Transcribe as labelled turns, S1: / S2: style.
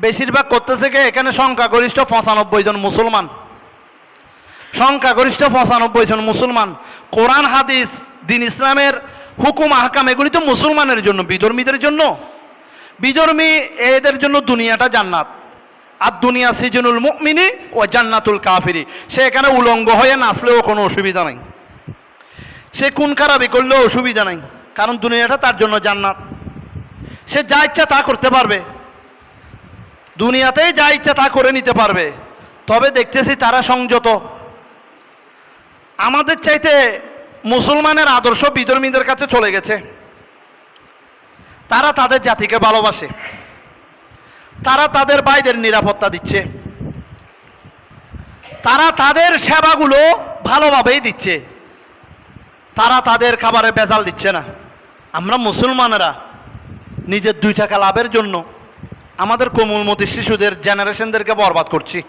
S1: বেশিরভাগ করতেছে কে? এখানে সংখ্যাগরিষ্ঠ 95 জন মুসলমান, সংখ্যাগরিষ্ঠ 95 জন মুসলমান। কোরআন হাদিস দিন ইসলামের হুকুম আহকাম এগুলি তো মুসলমানের জন্য, বিধর্মীদের জন্য। বিধর্মী এদের জন্য দুনিয়াটা জান্নাত, আর দুনিয়া সিজনুল মুমিনি ও জান্নাতুল কাফিরি। সে এখানে উলঙ্গ হয়ে নাচলেও কোনো অসুবিধা নাই, সে খুন খারাপি করলেও অসুবিধা নাই, কারণ দুনিয়াটা তার জন্য জান্নাত। সে যা ইচ্ছা তা করতে পারবে, দুনিয়াতেই যা ইচ্ছা তা করে নিতে পারবে। তবে দেখতেছি তারা সংযত। আমাদের চাইতে মুসলমানের আদর্শ বিধর্মীদের কাছে চলে গেছে। তারা তাদের জাতিকে ভালোবাসে, তারা তাদের ভাইদের নিরাপত্তা দিচ্ছে, তারা তাদের সেবাগুলো ভালোভাবেই দিচ্ছে, তারা তাদের খাবারে ভেজাল দিচ্ছে না। আমরা মুসলমানেরা নিজের 2 টাকা লাভের জন্য আমাদের কোমলমতি শিশুদের, জেনারেশনদেরকে বরবাদ করছি।